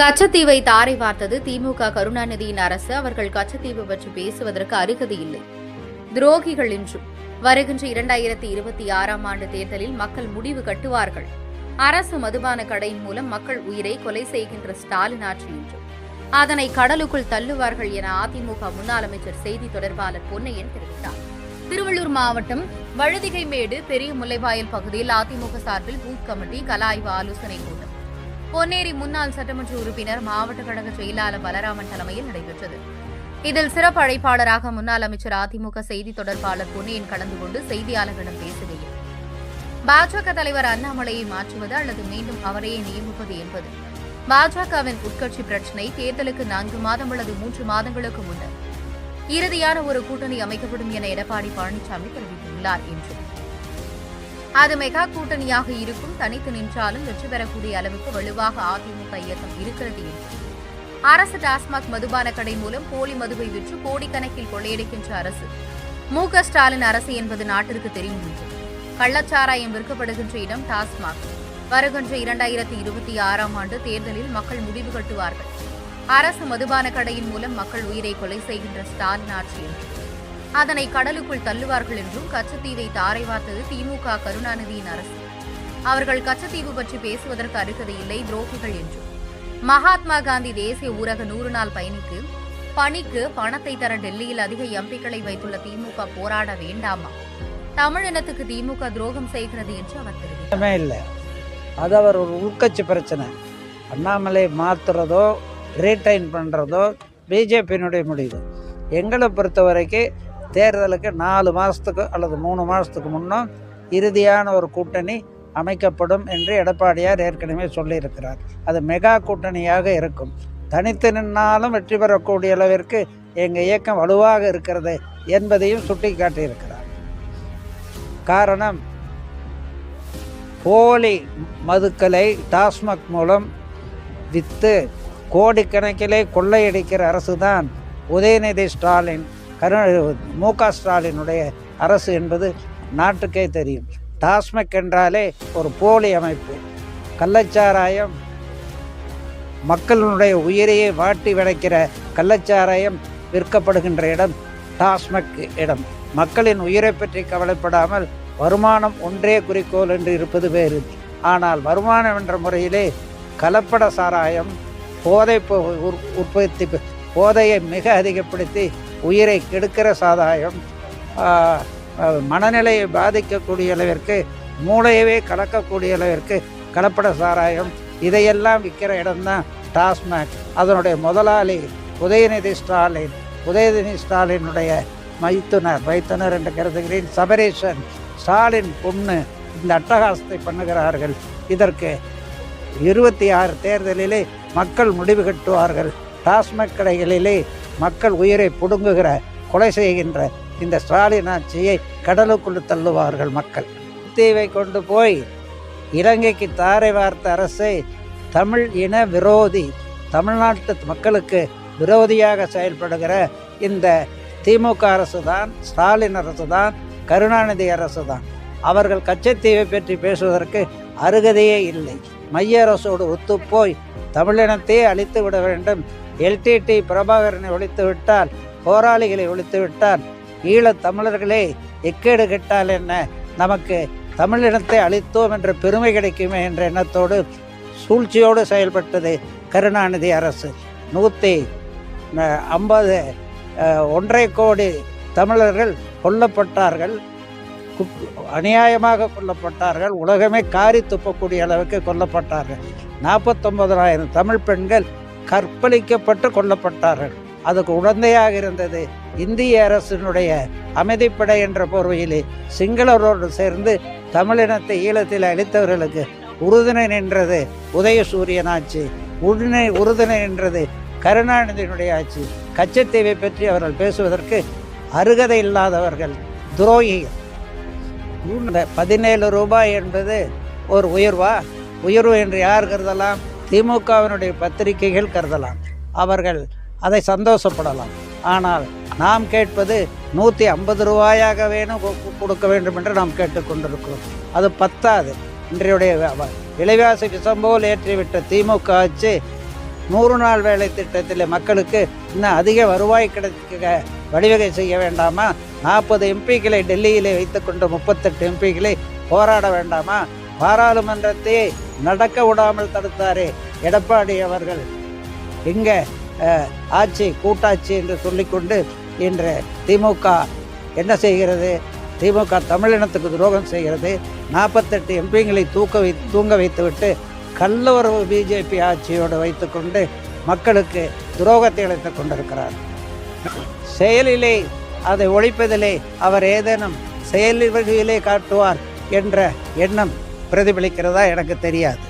கச்சத்தீவை தாரை வார்த்தது திமுக கருணாநிதியின் அரசு. அவர்கள் கச்சத்தீவு பற்றி பேசுவதற்கு அருகதை இல்லை, துரோகிகள் என்றும். வருகின்ற 2026ஆம் ஆண்டு தேர்தலில் மக்கள் முடிவு கட்டுவார்கள். அரசு மதுபான கடையின் மூலம் மக்கள் உயிரை கொலை செய்கின்ற ஸ்டாலின் ஆட்சி என்றும் அதனை கடலுக்குள் தள்ளுவார்கள் என அதிமுக முன்னாள் அமைச்சர் செய்தி தொடர்பாளர் பொன்னையன் தெரிவித்தார். திருவள்ளூர் மாவட்டம் வழுதிகைமேடு பெரிய முல்லைவாயல் பகுதியில் அதிமுக சார்பில் பூத் கமிட்டி கலாய்வு ஆலோசனை கூட்டம் பொன்னேரி முன்னாள் சட்டமன்ற உறுப்பினர் மாவட்ட கழக செயலாளர் பலராமன் தலைமையில் நடைபெற்றது. இதில் சிறப்பு அழைப்பாளராக முன்னாள் அமைச்சர் அதிமுக செய்தி தொடர்பாளர் பொன்னையன் கலந்து கொண்டு செய்தியாளர்களிடம் பேசுகையில், பாஜக தலைவர் அண்ணாமலையை மாற்றுவது அல்லது மீண்டும் அவரையே நியமிப்பது என்பது பாஜகவின் உட்கட்சி பிரச்சினை. தேர்தலுக்கு 4 மாதம் அல்லது 3 மாதங்களுக்கு முன்னர் இறுதியான ஒரு கூட்டணி அமைக்கப்படும் என எடப்பாடி பழனிசாமி தெரிவித்துள்ளார் என்றும், அது மெகா கூட்டணியாக இருக்கும், தனித்து நின்றாலும் வெற்றி பெறக்கூடிய அளவுக்கு வலுவாக அதிமுக இயக்கம் இருக்கிறது என்றும், அரசு டாஸ்மாக் மதுபான கடை மூலம் போலி மதுவை விற்று கோடிக்கணக்கில் கொள்ளையடிக்கின்ற அரசு மு.க. ஸ்டாலின் அரசு என்பது நாட்டிற்கு தெரியும் என்றும், கள்ளச்சாராயம் விற்கப்படுகின்ற இடம் டாஸ்மாக். வருகின்ற 2026ஆம் ஆண்டு தேர்தலில் மக்கள் முடிவு கட்டுவார்கள். அரசு மதுபான கடையின் மூலம் மக்கள் உயிரை கொலை செய்கின்ற ஸ்டாலின் ஆட்சி என்றும், அதனை கடலுக்குள் தள்ளுவார்கள் என்றும், கச்சத்தீவை தாரை வார்த்தது திமுக கருணாநிதியின் அரசு. அவர்கள் கச்சத்தீவு பற்றி பேசுவதற்கு அருகதை இல்லை, துரோகிகள் என்றும், மகாத்மா காந்தி தேசிய ஊரக 100 நாள் பணிக்கு பணத்தை தர டெல்லியில் அதிக எம்பிக்களை வைத்துள்ள திமுக போராட வேண்டாமா? தமிழினத்துக்கு திமுக துரோகம் செய்கிறது என்று அவர் தெரிவித்தார். அது அவர் ஒரு உள்கட்சி பிரச்சனை. அண்ணாமலை மாற்றுறதோ ரீடைன் பண்ணுறதோ பிஜேபியினுடைய முடிவு. எங்களை பொறுத்த வரைக்கும் தேர்தலுக்கு 4 மாதத்துக்கு அல்லது 3 மாதத்துக்கு முன்னும் இறுதியான ஒரு கூட்டணி அமைக்கப்படும் என்று எடப்பாடியார் ஏற்கனவே சொல்லியிருக்கிறார். அது மெகா கூட்டணியாக இருக்கும். தனித்து நின்னாலும் வெற்றி பெறக்கூடிய அளவிற்கு எங்கள் இயக்கம் வலுவாக இருக்கிறது என்பதையும் சுட்டி காட்டியிருக்கிறார். காரணம், போலி மதுக்களை டாஸ்மாக் மூலம் விற்று கோடிக்கணக்கிலே கொள்ளையடிக்கிற அரசு தான் உதயநிதி ஸ்டாலின் மு.க. ஸ்டாலினுடைய அரசு என்பது நாட்டுக்கே தெரியும். டாஸ்மாக் என்றாலே ஒரு போலி அமைப்பு. கள்ளச்சாராயம், மக்களுடைய உயிரையே வாட்டி வளைக்கிற கள்ளச்சாராயம் விற்கப்படுகின்ற இடம் டாஸ்மாக் இடம். மக்களின் உயிரை பற்றி கவலைப்படாமல் வருமானம் ஒன்றே குறிக்கோள் என்று இருப்பது வேறு. ஆனால் வருமானம் என்ற முறையிலே கலப்பட சாராயம், போதையை மிக அதிகப்படுத்தி உயிரை கெடுக்கிற சாராயம், மனநிலையை பாதிக்கக்கூடிய அளவிற்கு, மூளையவே கலக்கக்கூடிய அளவிற்கு கலப்பட சாராயம், இதையெல்லாம் விற்கிற இடம்தான் டாஸ்மாக். அதனுடைய முதலாளி உதயநிதி ஸ்டாலினுடைய மைத்துனர் என்று கருதுகிறேன், சபரீஷன். ஸ்டாலின் பொண்ணு இந்த அட்டகாசத்தை பண்ணுகிறார்கள். இதற்கு 26 தேர்தலிலே மக்கள் முடிவு கட்டுவார்கள். டாஸ்மாக் கடைகளிலே மக்கள் உயிரை புடுங்குகிற, கொலை செய்கின்ற இந்த ஸ்டாலின் ஆட்சியை கடலுக்குள் தள்ளுவார்கள் மக்கள். தீவை கொண்டு போய் இலங்கைக்கு தாரை வார்த்த அரசை தமிழ் இன விரோதி, தமிழ்நாட்டு மக்களுக்கு விரோதியாக செயல்படுகிற இந்த திமுக அரசு தான், ஸ்டாலின் அரசு தான், கருணாநிதி அரசு தான். அவர்கள் கச்சத்தீவை பற்றி பேசுவதற்கு அருகதையே இல்லை. மைய அரசோடு ஒத்துப்போய் தமிழினத்தையே அழித்து விட வேண்டும். எல்டிடி பிரபாகரனை ஒழித்துவிட்டால், போராளிகளை ஒழித்துவிட்டால், ஈழத் தமிழர்களே எக்கேடு கெட்டால் என்ன, நமக்கு தமிழினத்தை அழித்தோம் என்ற பெருமை கிடைக்குமே என்ற எண்ணத்தோடு சூழ்ச்சியோடு செயல்பட்டது கருணாநிதி அரசு. 150 1.5 கோடி தமிழர்கள் கொல்லப்பட்டார்கள், அநியாயமாக கொல்லப்பட்டார்கள். உலகமே காரி துப்பக்கூடிய அளவுக்கு கொல்லப்பட்டார்கள். 49,000 தமிழ் பெண்கள் கற்பழிக்கப்பட்டு கொல்லப்பட்டார்கள். அதுக்கு உடந்தையாக இருந்தது இந்திய அரசினுடைய அமைதிப்படை என்ற போர்வையிலே சிங்களரோடு சேர்ந்து தமிழினத்தை ஈழத்தில் அளித்தவர்களுக்கு உறுதுணை நின்றது உதயசூரியன் ஆட்சி. உறுதுணை நின்றது கருணாநிதியினுடைய ஆட்சி. கச்சத்தீவை பற்றி அவர்கள் பேசுவதற்கு அருகதை இல்லாதவர்கள், துரோகிகள். 17 ரூபாய் என்பது ஒரு உயர்வு என்று யார் கருதலாம்? திமுகவினுடைய பத்திரிகைகள் கருதலாம். அவர்கள் அதை சந்தோஷப்படலாம். ஆனால் நாம் கேட்பது 150 ரூபாயாக வேணும் கொடுக்க வேண்டும் என்று நாம் கேட்டுக்கொண்டிருக்கிறோம். அது பத்தாது. இன்றைய விலைவாசி விஷம்போல் ஏற்றிவிட்ட திமுக ஆட்சி 100 நாள் வேலை திட்டத்தில் மக்களுக்கு இன்னும் அதிக வருவாய் கிடைக்க வழிவகை செய்ய வேண்டாமா? 40 எம்பிக்களை டெல்லியிலே வைத்துக்கொண்டு 38 எம்பிக்களை போராட வேண்டாமா? பாராளுமன்றத்தை நடக்க விடாமல் தடுத்தாரே எடப்பாடி அவர்கள். இங்கே ஆட்சி கூட்டாட்சி என்று சொல்லிக்கொண்டு இன்று திமுக என்ன செய்கிறது? திமுக தமிழினத்துக்கு துரோகம் செய்கிறது. 48 எம்பிங்களை தூங்க வைத்துவிட்டு கள்ளவரவு பிஜேபி ஆட்சியோடு வைத்துக்கொண்டு மக்களுக்கு துரோகத்தை இழைத்துக் கொண்டிருக்கிறார். செயலிலே அதை ஒழிப்பதிலே அவர் ஏதேனும் செயலிலே காட்டுவார் என்ற எண்ணம் பிரதிபலிக்கிறதா எனக்கு தெரியாது.